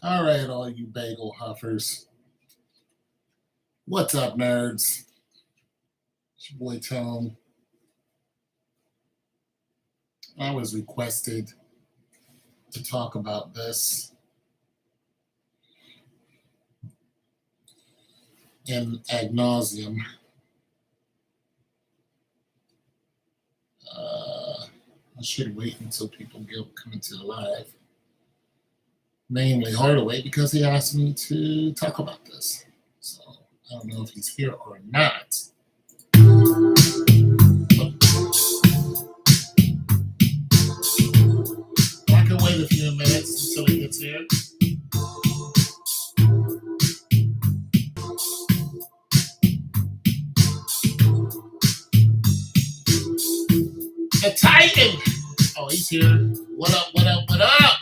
All right, all you bagel huffers. What's up, nerds? It's your boy Tone. I was requested to talk about this in ad nauseum. I should wait until people come into the live. Mainly Hardaway because he asked me to talk about this. So I don't know if he's here or not. I can wait a few minutes until he gets here. The Titan! Oh, he's here. What up, what up, what up?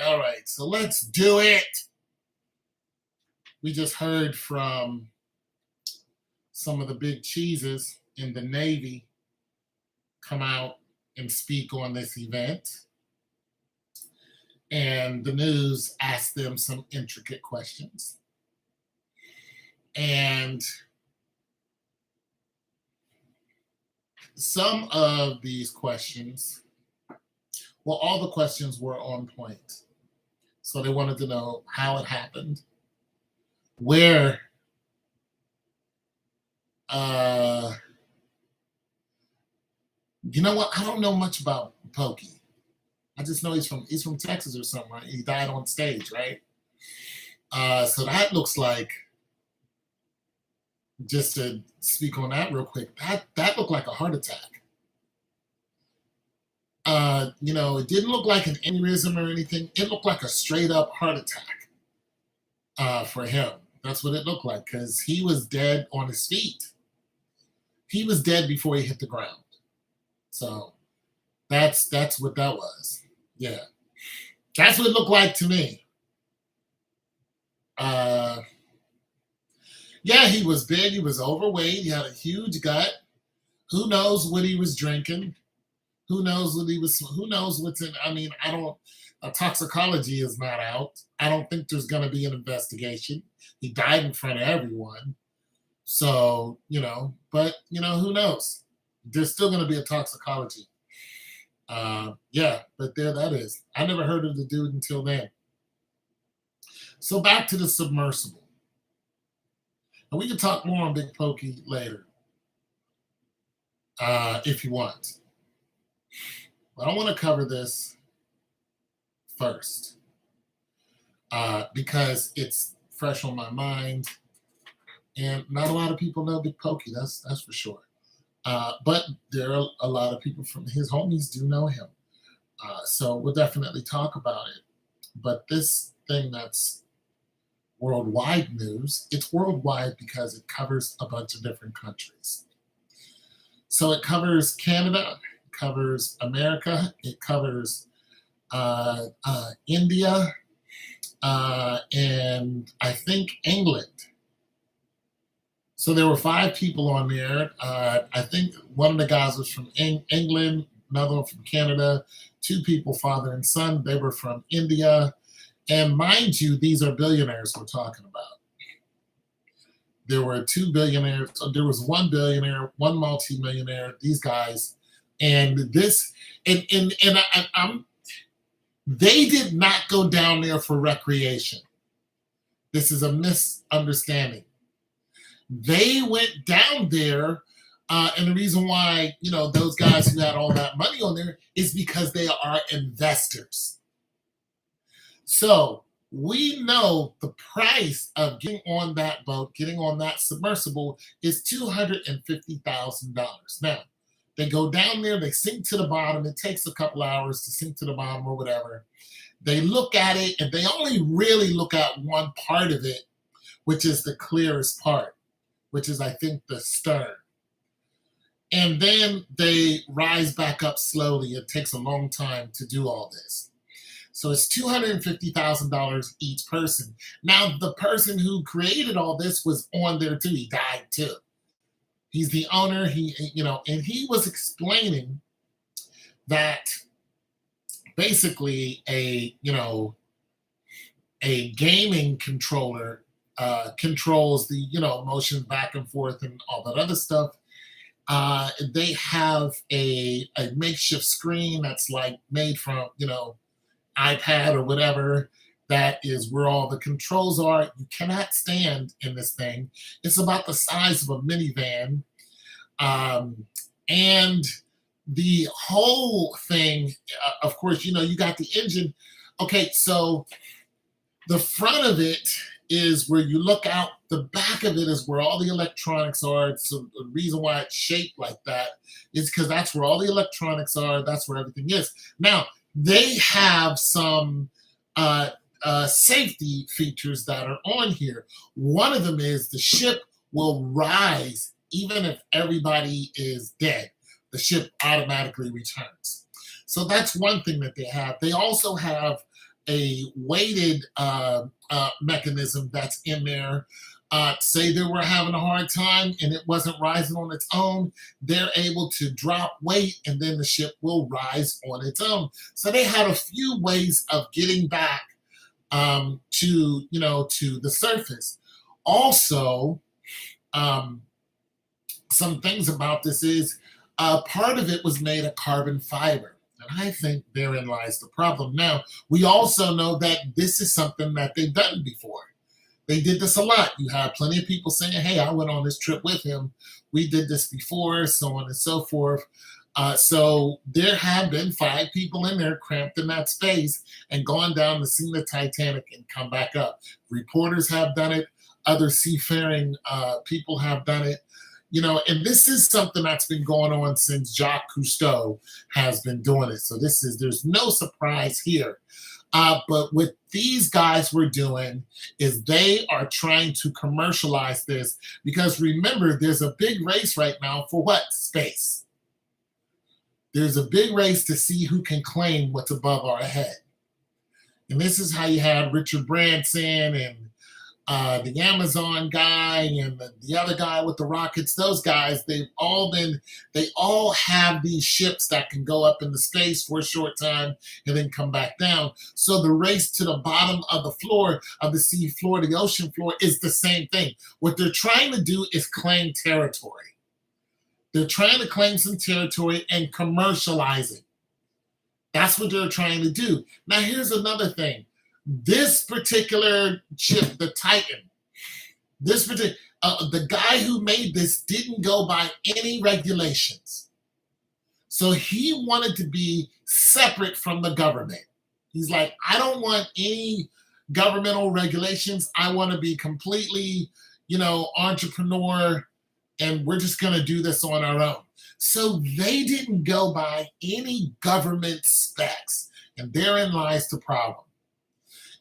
All right. So let's do it. We just heard from some of the big cheeses in the Navy come out and speak on this event. And the news asked them some intricate questions. And some of these questions, well, all the questions were on point. So they wanted to know how it happened, where you know what? I don't know much about Pokey. I just know he's from Texas or something, right? He died on stage, right? So that looks like, just to speak on that real quick, that looked like a heart attack. It didn't look like an aneurysm or anything. It looked like a straight up heart attack for him. That's what it looked like because he was dead on his feet. He was dead before he hit the ground. So that's what that was. Yeah. That's what it looked like to me. Yeah, he was big. He was overweight. He had a huge gut. Who knows what he was drinking? Who knows what's in? I mean, toxicology is not out. I don't think there's going to be an investigation. He died in front of everyone. So, but who knows? There's still going to be a toxicology. Yeah, but there that is. I never heard of the dude until then. So back to the submersible. And we can talk more on Big Pokey later, if you want. But I want to cover this first because it's fresh on my mind, and not a lot of people know Big Pokey. That's for sure. But there are a lot of people from his homies do know him, so we'll definitely talk about it. But this thing that's worldwide news, it's worldwide because it covers a bunch of different countries. So it covers Canada, it covers America, it covers India, and I think England. So there were 5 people on there. I think one of the guys was from England, another one from Canada, 2 people, father and son. They were from India. And mind you, these are billionaires we're talking about. There were 2 billionaires. There was 1 billionaire, 1 multimillionaire, these guys. And this, they did not go down there for recreation. This is a misunderstanding. They went down there, and the reason why, those guys who had all that money on there is because they are investors. So we know the price of getting on that boat, getting on that submersible is $250,000. Now, they go down there, they sink to the bottom. It takes a couple hours to sink to the bottom or whatever. They look at it, and they only really look at one part of it, which is the clearest part, which is, I think, the stern. And then they rise back up slowly. It takes a long time to do all this. So it's $250,000 each person. Now, the person who created all this was on there too. He died too. He's the owner. And he was explaining that basically a gaming controller controls the motion back and forth and all that other stuff. They have a makeshift screen that's like made from iPad or whatever. That is where all the controls are. You cannot stand in this thing. It's about the size of a minivan, and the whole thing. Of course, you got the engine. Okay, so the front of it is where you look out. The back of it is where all the electronics are. So the reason why it's shaped like that is because that's where all the electronics are. That's where everything is. Now, they have some safety features that are on here. One of them is the ship will rise even if everybody is dead. The ship automatically returns. So that's one thing that they have. They also have a weighted mechanism that's in there. Say they were having a hard time and it wasn't rising on its own, they're able to drop weight and then the ship will rise on its own. So they had a few ways of getting back to the surface. Also, some things about this is part of it was made of carbon fiber. And I think therein lies the problem. Now, we also know that this is something that they've done before. They did this a lot. You have plenty of people saying, hey, I went on this trip with him. We did this before, so on and so forth. So there have been 5 people in there cramped in that space and gone down to see the Titanic and come back up. Reporters have done it. Other seafaring people have done it. And this is something that's been going on since Jacques Cousteau has been doing it. So there's no surprise here. But what these guys were doing is they are trying to commercialize this because remember, there's a big race right now for what? Space. There's a big race to see who can claim what's above our head. And this is how you had Richard Branson and the Amazon guy and the other guy with the rockets. Those guys, they all have these ships that can go up into space for a short time and then come back down. So the race to the bottom of the floor of the sea floor, the ocean floor, is the same thing. What they're trying to do is claim territory. They're trying to claim some territory and commercialize it. That's what they're trying to do. Now, here's another thing. This particular ship, the Titan, the guy who made this didn't go by any regulations. So he wanted to be separate from the government. He's like, I don't want any governmental regulations. I want to be completely, entrepreneur, and we're just going to do this on our own. So they didn't go by any government specs. And therein lies the problem.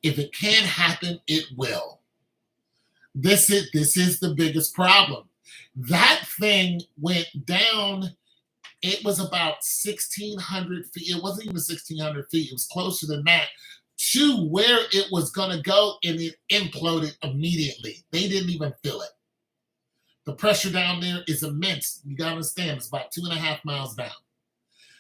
If it can happen, it will. This is the biggest problem. That thing went down. It was about 1,600 feet. It wasn't even 1,600 feet. It was closer than that to where it was going to go, and it imploded immediately. They didn't even feel it. The pressure down there is immense. You got to understand, it's about 2.5 miles down.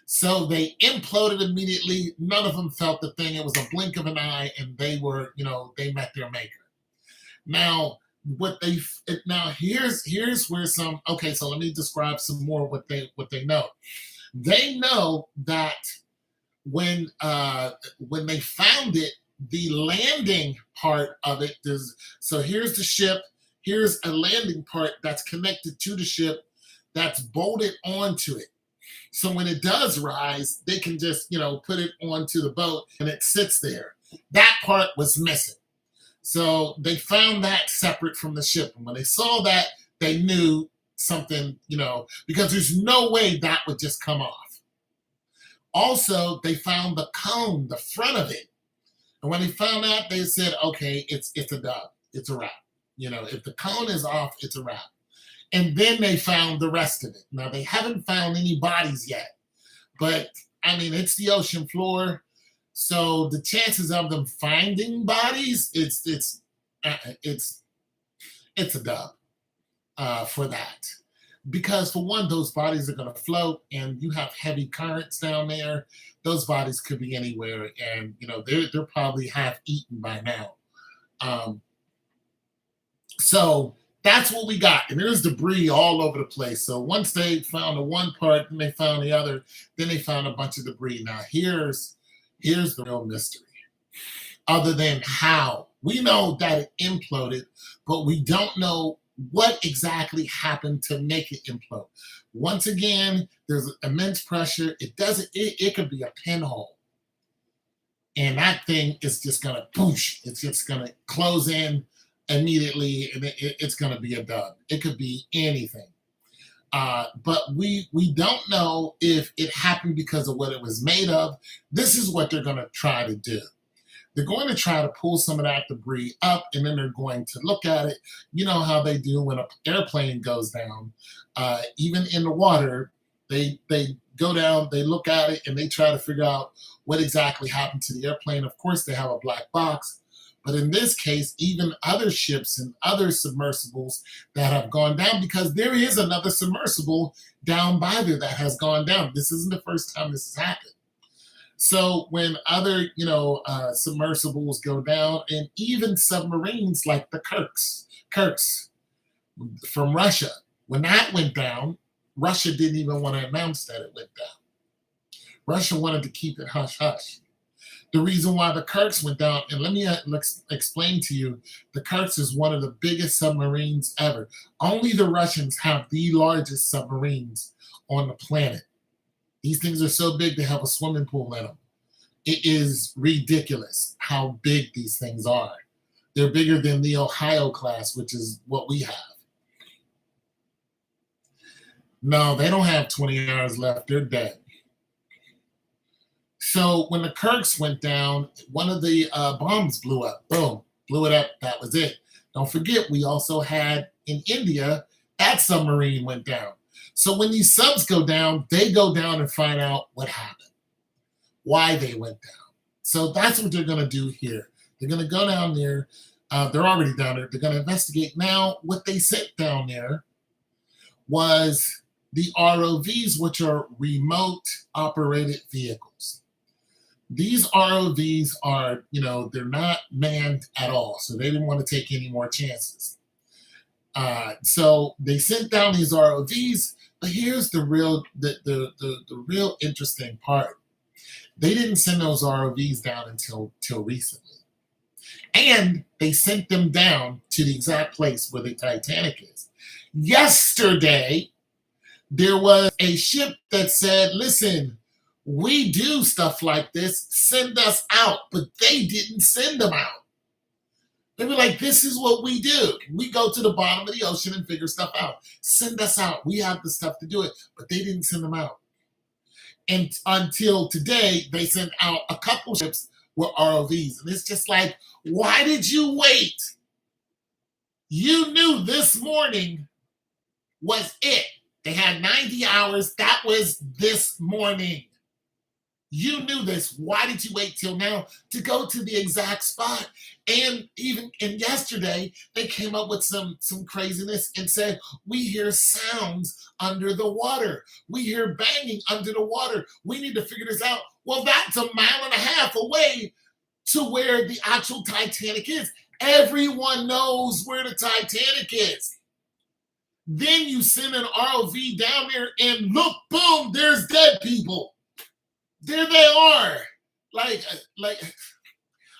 So they imploded immediately. None of them felt the thing. It was a blink of an eye, and they were, they met their maker. Now, here's where some. Okay, so let me describe some more what they know. They know that when they found it, the landing part of it is. So here's the ship. Here's a landing part that's connected to the ship that's bolted onto it. So when it does rise, they can just, put it onto the boat and it sits there. That part was missing. So they found that separate from the ship. And when they saw that, they knew something, because there's no way that would just come off. Also, they found the cone, the front of it. And when they found that, they said, okay, it's a dub. It's a wrap. If the cone is off, it's a wrap. And then they found the rest of it. Now, they haven't found any bodies yet. But, it's the ocean floor. So the chances of them finding bodies, it's a dub for that. because for one, those bodies are going to float, and you have heavy currents down there. Those bodies could be anywhere, and they're probably half eaten by now. Um, so that's what we got, and there's debris all over the place. So once they found the one part, and they found the other, then they found a bunch of debris. Now here's the real mystery. Other than how we know that it imploded, but we don't know what exactly happened to make it implode. Once again, there's immense pressure. It could be a pinhole. And that thing is just gonna poosh. It's just gonna close in immediately, and it's gonna be a dud. It could be anything. But we don't know if it happened because of what it was made of. This is what they're gonna try to do. They're going to try to pull some of that debris up, and then they're going to look at it. You know how they do when an airplane goes down. Even in the water, they go down, they look at it, and they try to figure out what exactly happened to the airplane. Of course, they have a black box. But in this case, even other ships and other submersibles that have gone down, because there is another submersible down by there that has gone down. This isn't the first time this has happened. So when other, submersibles go down, and even submarines like the Kirks from Russia, when that went down, Russia didn't even want to announce that it went down. Russia wanted to keep it hush hush. The reason why the Kirks went down, and let me explain to you, the Kirks is one of the biggest submarines ever. Only the Russians have the largest submarines on the planet. These things are so big, they have a swimming pool in them. It is ridiculous how big these things are. They're bigger than the Ohio class, which is what we have. No, they don't have 20 hours left. They're dead. So when the Kirks went down, one of the bombs blew up. Boom, blew it up. That was it. Don't forget, we also had in India, that submarine went down. So when these subs go down, they go down and find out what happened, why they went down. So that's what they're going to do here. They're going to go down there. They're already down there. They're going to investigate. Now, what they sent down there was the ROVs, which are remote operated vehicles. These ROVs are, they're not manned at all. So they didn't want to take any more chances. So they sent down these ROVs. But here's the real interesting part. They didn't send those ROVs down until recently. And they sent them down to the exact place where the Titanic is. Yesterday, there was a ship that said, listen, we do stuff like this, send us out. But they didn't send them out. They were like, this is what we do. We go to the bottom of the ocean and figure stuff out. Send us out. We have the stuff to do it. But they didn't send them out. And until today, they sent out a couple ships with ROVs. And it's just like, why did you wait? You knew this morning was it. They had 90 hours. That was this morning. You knew this. Why did you wait till now to go to the exact spot? And even yesterday, they came up with some craziness and said, we hear sounds under the water. We hear banging under the water. We need to figure this out. Well, that's 1.5 miles away to where the actual Titanic is. Everyone knows where the Titanic is. Then you send an ROV down there and look, boom, there's dead people. There they are. Like,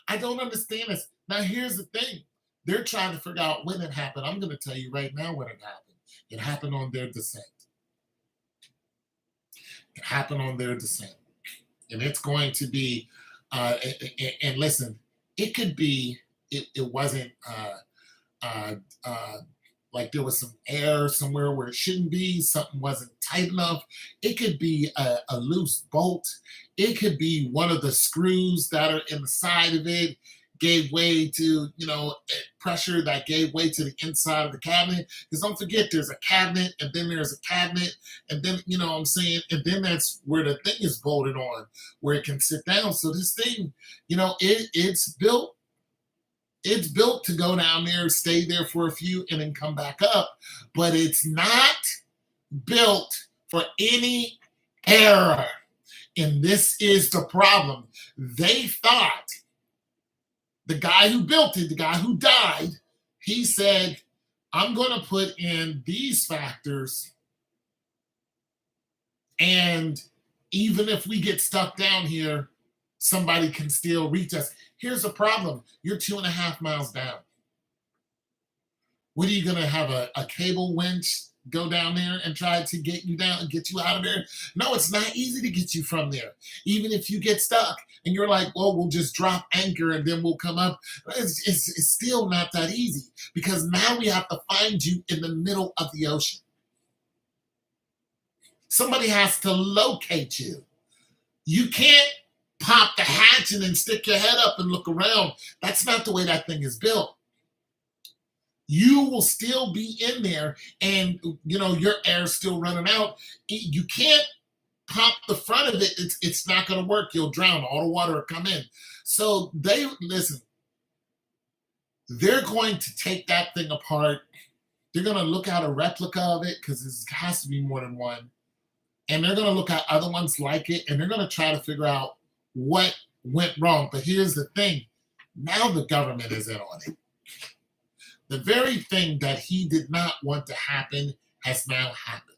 I don't understand this. Now, here's the thing. They're trying to figure out when it happened. I'm going to tell you right now when it happened. It happened on their descent. It happened on their descent. And it's going to be, and listen, it could be, it wasn't like there was some air somewhere where it shouldn't be, something wasn't tight enough. It could be a loose bolt. It could be one of the screws that are in the side of it gave way to, pressure that gave way to the inside of the cabinet. Because don't forget, there's a cabinet, and then there's a cabinet, and then, what I'm saying, and then that's where the thing is bolted on, where it can sit down. So this thing, it's built. It's built to go down there, stay there for a few, and then come back up. But it's not built for any error. And this is the problem. They thought the guy who built it, the guy who died, he said, I'm going to put in these factors. And even if we get stuck down here, somebody can still reach us. Here's the problem. You're 2.5 miles down. What are you going to have a cable winch go down there and try to get you down and get you out of there? No, it's not easy to get you from there. Even if you get stuck and you're like, well, we'll just drop anchor and then we'll come up. It's still not that easy because now we have to find you in the middle of the ocean. Somebody has to locate you. You can't pop the hatch and then stick your head up and look around. That's not the way that thing is built. You will still be in there and your air's still running out. You can't pop the front of it. It's not going to work. You'll drown. All the water will come in. So they're going to take that thing apart. They're going to look at a replica of it because it has to be more than one. And they're going to look at other ones like it, and they're going to try to figure out what went wrong. But here's the thing. Now the government is in on it. The very thing that he did not want to happen has now happened.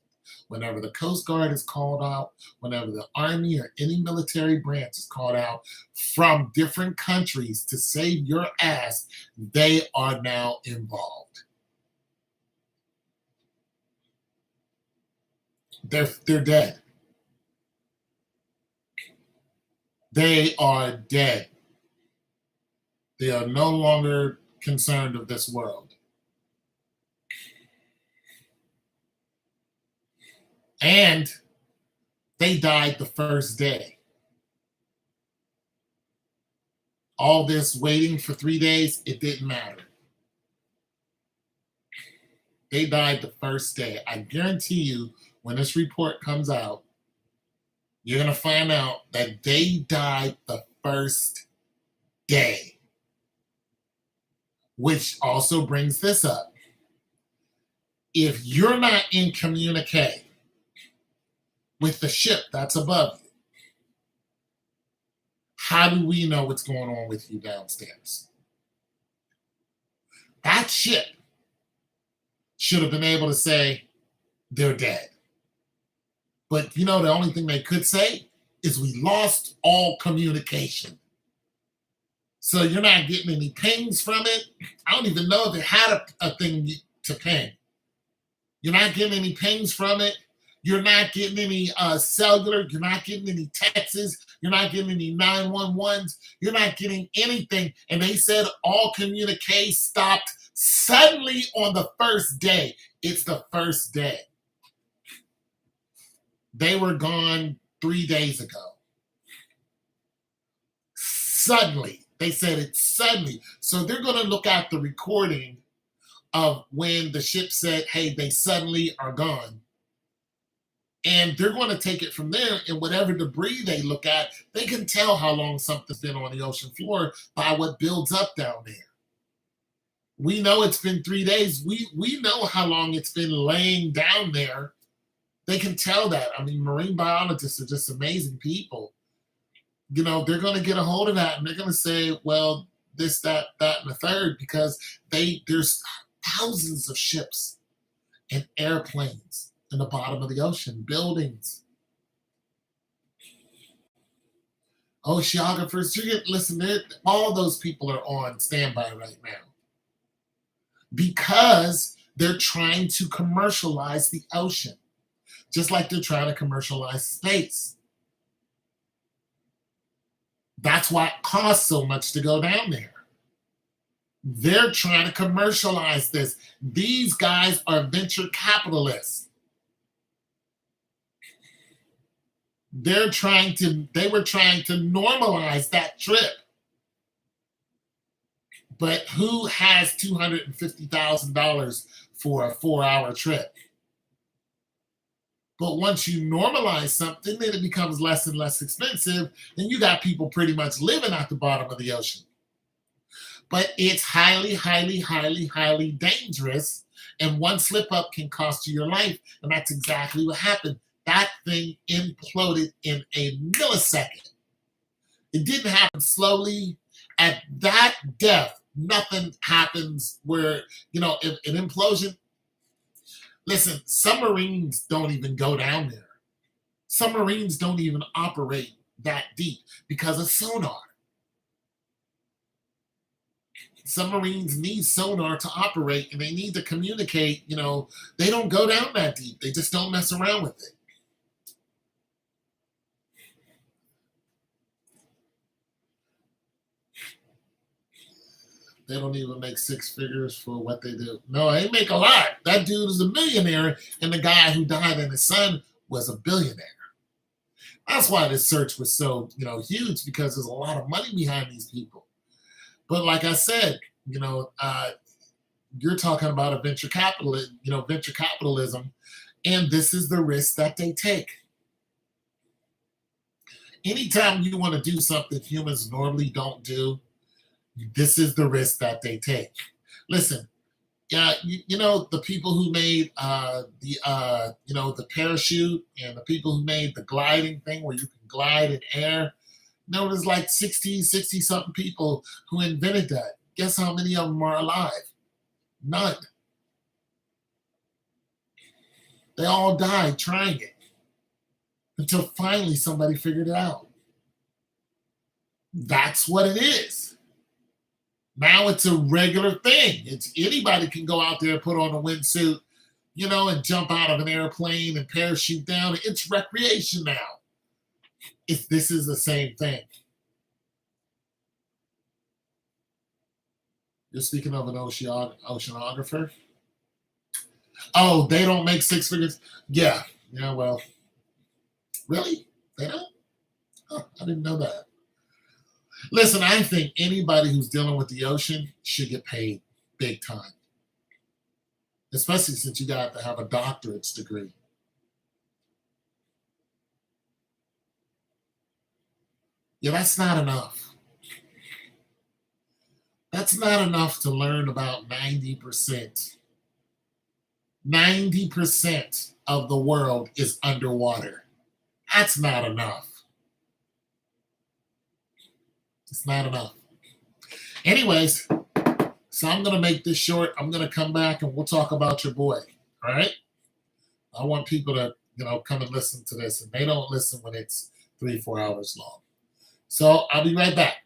Whenever the Coast Guard is called out, whenever the Army or any military branch is called out from different countries to save your ass, they are now involved. They're dead. They are dead. They are no longer concerned of this world. And they died the first day. All this waiting for 3 days, it didn't matter. They died the first day. I guarantee you, when this report comes out, you're going to find out that they died the first day. Which also brings this up. If you're not in communique with the ship that's above you, how do we know what's going on with you downstairs? That ship should have been able to say they're dead. But the only thing they could say is we lost all communication. So you're not getting any pings from it. I don't even know if it had a thing to ping. You're not getting any pings from it. You're not getting any cellular. You're not getting any texts. You're not getting any 911s. You're not getting anything. And they said all communique stopped suddenly on the first day. It's the first day. They were gone 3 days ago. Suddenly. They said it suddenly. So they're going to look at the recording of when the ship said, hey, they suddenly are gone. And they're going to take it from there. And whatever debris they look at, they can tell how long something's been on the ocean floor by what builds up down there. We know it's been 3 days. We know how long it's been laying down there. They can tell that. I mean, marine biologists are just amazing people. They're going to get a hold of that and they're going to say, well, this, that, and the third, because there's thousands of ships and airplanes in the bottom of the ocean, buildings, oceanographers. Listen, all those people are on standby right now because they're trying to commercialize the ocean, just like they're trying to commercialize space. That's why it costs so much to go down there. They're trying to commercialize this. These guys are venture capitalists. They were trying to normalize that trip. But who has $250,000 for a 4-hour trip? But once you normalize something, then it becomes less and less expensive, and you got people pretty much living at the bottom of the ocean. but it's highly, highly, highly, highly dangerous. And one slip up can cost you your life. And that's exactly what happened. That thing imploded in a millisecond. It didn't happen slowly. At that depth, nothing happens where, if an implosion, listen, submarines don't even go down there. Submarines don't even operate that deep because of sonar. Submarines need sonar to operate and they need to communicate. They don't go down that deep. They just don't mess around with it. They don't even make six figures for what they do. No, they make a lot. That dude is a millionaire, and the guy who died and his son was a billionaire. That's why this search was so, huge, because there's a lot of money behind these people. But like I said, you're talking about a venture capitalism, and this is the risk that they take. Anytime you want to do something humans normally don't do, this is the risk that they take. Listen, yeah, the people who made the parachute, and the people who made the gliding thing where you can glide in air. There's like 60 something people who invented that. Guess how many of them are alive? None. They all died trying it until finally somebody figured it out. That's what it is. Now it's a regular thing. It's anybody can go out there, put on a windsuit, and jump out of an airplane and parachute down. It's recreation now. This is the same thing. You're speaking of an oceanographer? Oh, they don't make six figures? Yeah. Yeah, well, really? They don't? Oh, I didn't know that. Listen, I think anybody who's dealing with the ocean should get paid big time, especially since you got to have a doctorate's degree. Yeah, that's not enough. That's not enough to learn about 90%. 90% of the world is underwater. That's not enough. It's not enough. Anyways, so I'm going to make this short. I'm going to come back and we'll talk about your boy. All right? I want people to, come and listen to this, and they don't listen when it's 3-4 hours long. So I'll be right back.